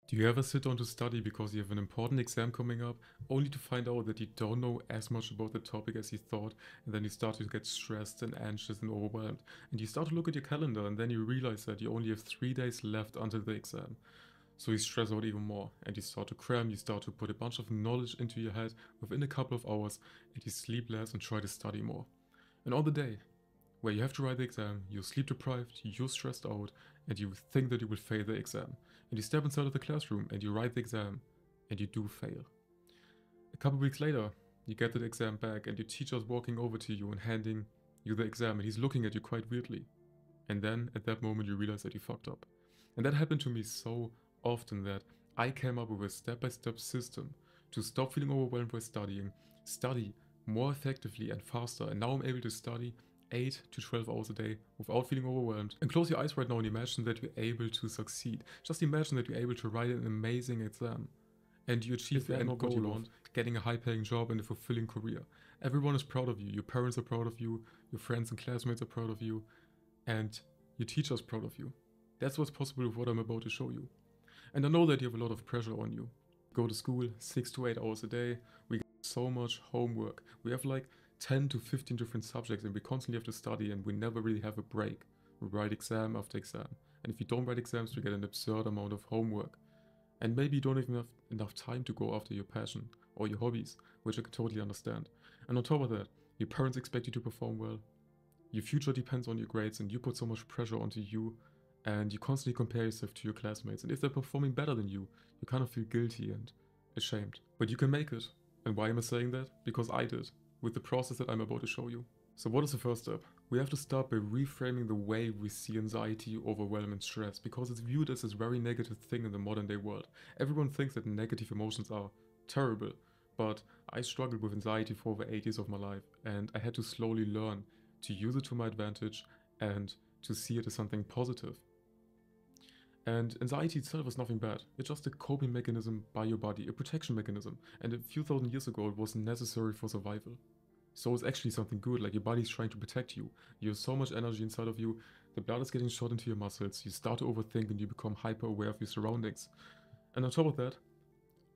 Do you ever sit down to study because you have an important exam coming up, only to find out that you don't know as much about the topic as you thought, and then you start to get stressed and anxious and overwhelmed, and you start to look at your calendar, and then you realize that you only have 3 days left until the exam. So you stress out even more, and you start to cram, you start to put a bunch of knowledge into your head within a couple of hours, and you sleep less and try to study more. And on the day where you have to write the exam, you're sleep deprived, you're stressed out, and you think that you will fail the exam. And you step inside of the classroom and you write the exam, and you do fail. A couple weeks later, you get the exam back, and your teacher's walking over to you and handing you the exam, and he's looking at you quite weirdly. And then, at that moment, you realize that you fucked up. And that happened to me so often that I came up with a step-by-step system to stop feeling overwhelmed by studying, study more effectively and faster, and now I'm able to study 8 to 12 hours a day without feeling overwhelmed. And close your eyes right now and imagine that you're able to succeed. Just imagine that you're able to write an amazing exam and you achieve the end goal you want, getting a high-paying job and a fulfilling career. Everyone is proud of you. Your parents are proud of you, your friends and classmates are proud of you, and your teacher's proud of you. That's what's possible with what I'm about to show you. And I know that you have a lot of pressure on you. Go to school 6 to 8 hours a day. We get so much homework. We have like 10 to 15 different subjects and we constantly have to study and we never really have a break. We write exam after exam. And if you don't write exams, you get an absurd amount of homework. And maybe you don't even have enough time to go after your passion or your hobbies, which I can totally understand. And on top of that, your parents expect you to perform well. Your future depends on your grades and you put so much pressure onto you and you constantly compare yourself to your classmates. And if they're performing better than you kind of feel guilty and ashamed. But you can make it. And why am I saying that? Because I did, with the process that I'm about to show you. So what is the first step? We have to start by reframing the way we see anxiety, overwhelm and stress, because it's viewed as this very negative thing in the modern day world. Everyone thinks that negative emotions are terrible, but I struggled with anxiety for over 8 years of my life, and I had to slowly learn to use it to my advantage and to see it as something positive. And anxiety itself is nothing bad. It's just a coping mechanism by your body, a protection mechanism. And a few thousand years ago, it was necessary for survival. So it's actually something good, like your body's trying to protect you. You have so much energy inside of you, the blood is getting shot into your muscles, you start to overthink and you become hyper aware of your surroundings. And on top of that,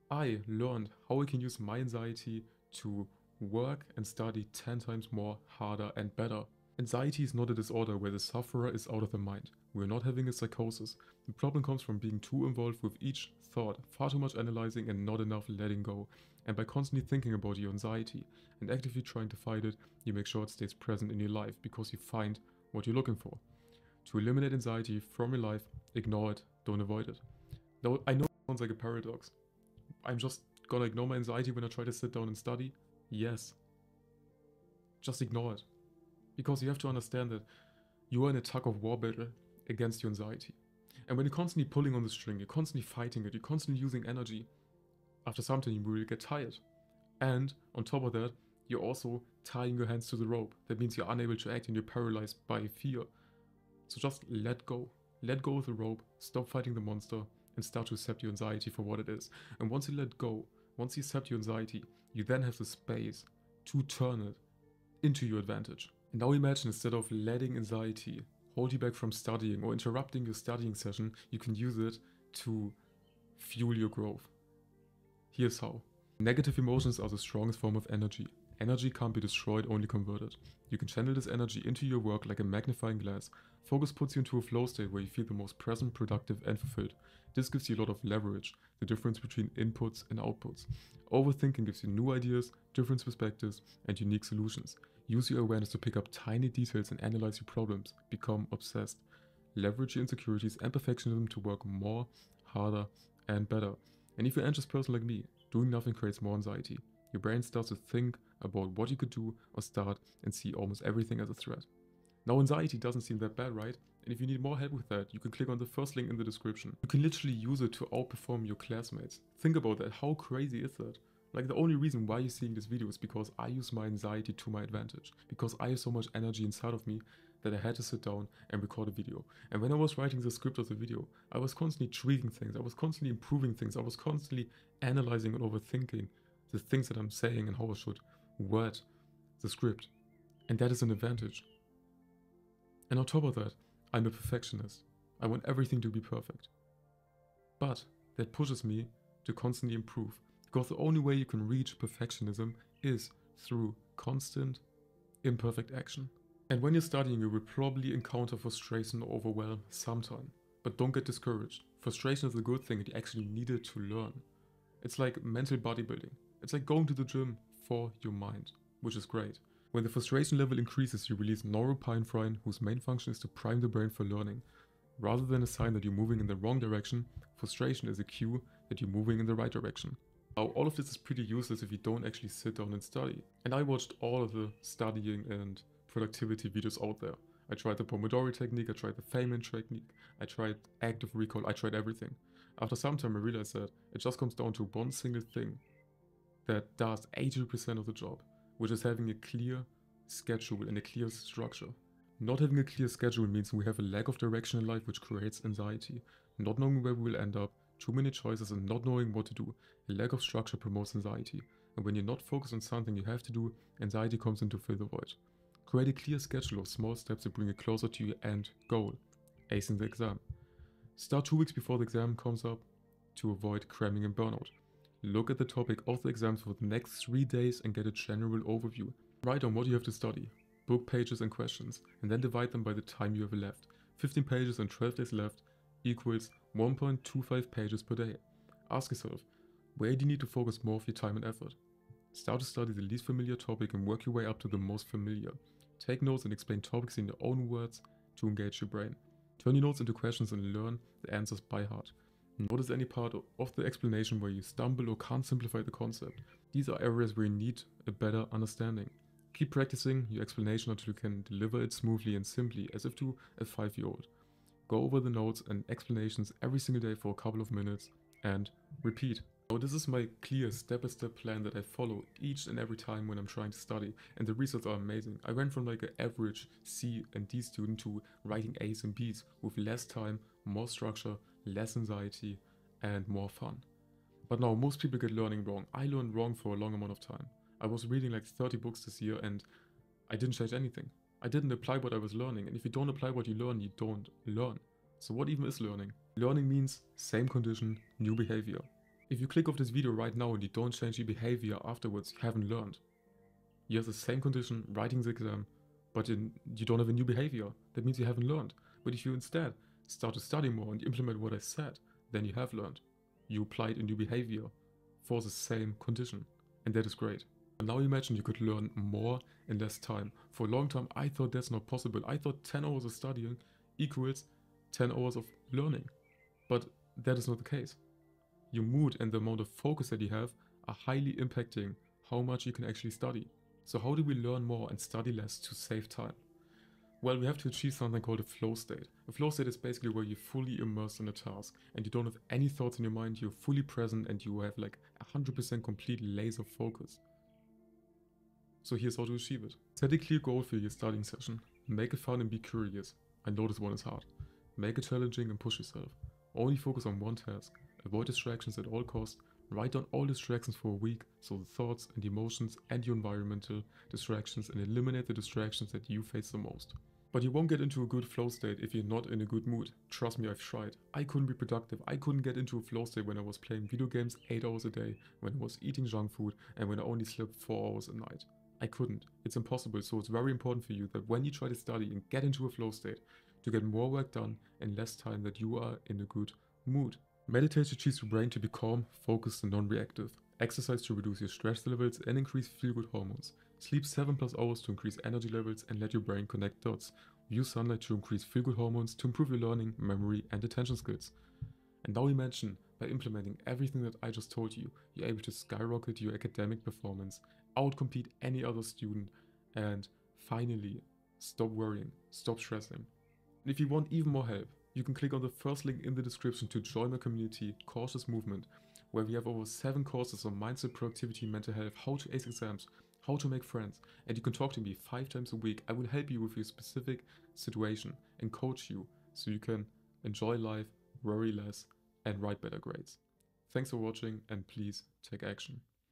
I learned how I can use my anxiety to work and study 10 times more, harder and better. Anxiety is not a disorder where the sufferer is out of their mind. We're not having a psychosis. The problem comes from being too involved with each thought, far too much analyzing and not enough letting go. And by constantly thinking about your anxiety and actively trying to fight it, you make sure it stays present in your life because you find what you're looking for. To eliminate anxiety from your life, ignore it, don't avoid it. Now, I know it sounds like a paradox. I'm just gonna ignore my anxiety when I try to sit down and study? Yes. Just ignore it. Because you have to understand that you are in a tug-of-war battle against your anxiety. And when you're constantly pulling on the string, you're constantly fighting it, you're constantly using energy, after some time you will get tired. And on top of that, you're also tying your hands to the rope. That means you're unable to act and you're paralyzed by fear. So just let go. Let go of the rope, stop fighting the monster, and start to accept your anxiety for what it is. And once you let go, once you accept your anxiety, you then have the space to turn it into your advantage. And now imagine, instead of letting anxiety hold you back from studying or interrupting your studying session, you can use it to fuel your growth. Here's how. Negative emotions are the strongest form of energy. Energy can't be destroyed, only converted. You can channel this energy into your work like a magnifying glass. Focus puts you into a flow state where you feel the most present, productive and fulfilled. This gives you a lot of leverage, the difference between inputs and outputs. Overthinking gives you new ideas, different perspectives and unique solutions. Use your awareness to pick up tiny details and analyze your problems. Become obsessed. Leverage your insecurities and perfectionism to work more, harder and better. And if you're an anxious person like me, doing nothing creates more anxiety. Your brain starts to think about what you could do or start and see almost everything as a threat. Now anxiety doesn't seem that bad, right? And if you need more help with that, you can click on the first link in the description. You can literally use it to outperform your classmates. Think about that, how crazy is that? Like, the only reason why you're seeing this video is because I use my anxiety to my advantage. Because I have so much energy inside of me that I had to sit down and record a video. And when I was writing the script of the video, I was constantly tweaking things, I was constantly improving things, I was constantly analyzing and overthinking the things that I'm saying and how I should word the script. And that is an advantage. And on top of that, I'm a perfectionist. I want everything to be perfect. But that pushes me to constantly improve. Because the only way you can reach perfectionism is through constant, imperfect action. And when you're studying, you will probably encounter frustration or overwhelm sometime. But don't get discouraged. Frustration is a good thing and you actually need it to learn. It's like mental bodybuilding. It's like going to the gym for your mind, which is great. When the frustration level increases, you release norepinephrine, whose main function is to prime the brain for learning. Rather than a sign that you're moving in the wrong direction, frustration is a cue that you're moving in the right direction. Now, all of this is pretty useless if you don't actually sit down and study. And I watched all of the studying and productivity videos out there. I tried the Pomodoro technique, I tried the Feynman technique, I tried active recall, I tried everything. After some time I realized that it just comes down to one single thing that does 80% of the job, which is having a clear schedule and a clear structure. Not having a clear schedule means we have a lack of direction in life, which creates anxiety. Not knowing where we will end up, too many choices and not knowing what to do. A lack of structure promotes anxiety. And when you're not focused on something you have to do, anxiety comes in to fill the void. Create a clear schedule of small steps to bring you closer to your end goal, acing the exam. Start 2 weeks before the exam comes up to avoid cramming and burnout. Look at the topic of the exams for the next 3 days and get a general overview. Write down what you have to study, book pages and questions, and then divide them by the time you have left. 15 pages and 12 days left equals 1.25 pages per day. Ask yourself, where do you need to focus more of your time and effort? Start to study the least familiar topic and work your way up to the most familiar. Take notes and explain topics in your own words to engage your brain. Turn your notes into questions and learn the answers by heart. Notice any part of the explanation where you stumble or can't simplify the concept. These are areas where you need a better understanding. Keep practicing your explanation until you can deliver it smoothly and simply, as if to a 5-year-old. Go over the notes and explanations every single day for a couple of minutes and repeat. So this is my clear step-by-step plan that I follow each and every time when I'm trying to study, and the results are amazing. I went from like an average C and D student to writing A's and B's with less time, more structure, less anxiety, and more fun. But now most people get learning wrong. I learned wrong for a long amount of time. I was reading like 30 books this year and I didn't change anything. I didn't apply what I was learning, and if you don't apply what you learn, you don't learn. So what even is learning? Learning means same condition, new behavior. If you click off this video right now and you don't change your behavior afterwards, you haven't learned. You have the same condition, writing the exam, but you don't have a new behavior. That means you haven't learned. But if you instead start to study more and implement what I said, then you have learned. You applied a new behavior for the same condition, and that is great. And now imagine you could learn more in less time. For a long time I thought that's not possible. I thought 10 hours of studying equals 10 hours of learning. But that is not the case. Your mood and the amount of focus that you have are highly impacting how much you can actually study. So how do we learn more and study less to save time? Well, we have to achieve something called a flow state. A flow state is basically where you're fully immersed in a task and you don't have any thoughts in your mind, you're fully present and you have like 100% complete laser focus. So here's how to achieve it. Set a clear goal for your studying session. Make it fun and be curious. I know this one is hard. Make it challenging and push yourself. Only focus on one task. Avoid distractions at all costs. Write down all distractions for a week, so the thoughts and emotions and your environmental distractions, and eliminate the distractions that you face the most. But you won't get into a good flow state if you're not in a good mood. Trust me, I've tried. I couldn't be productive. I couldn't get into a flow state when I was playing video games 8 hours a day, when I was eating junk food, and when I only slept 4 hours a night. I couldn't. It's impossible, so it's very important for you that when you try to study and get into a flow state, to get more work done in less time, that you are in a good mood. Meditation teaches your brain to be calm, focused and non-reactive. Exercise to reduce your stress levels and increase feel-good hormones. Sleep 7+ hours to increase energy levels and let your brain connect dots. Use sunlight to increase feel-good hormones to improve your learning, memory and attention skills. And now imagine, by implementing everything that I just told you, you're able to skyrocket your academic performance, outcompete any other student, and finally stop worrying, stop stressing. And if you want even more help, you can click on the first link in the description to join my community, Cautious Movement, where we have over 7 courses on mindset, productivity, mental health, how to ace exams, how to make friends, and you can talk to me 5 times a week. I will help you with your specific situation and coach you so you can enjoy life, worry less, and write better grades. Thanks for watching and please take action.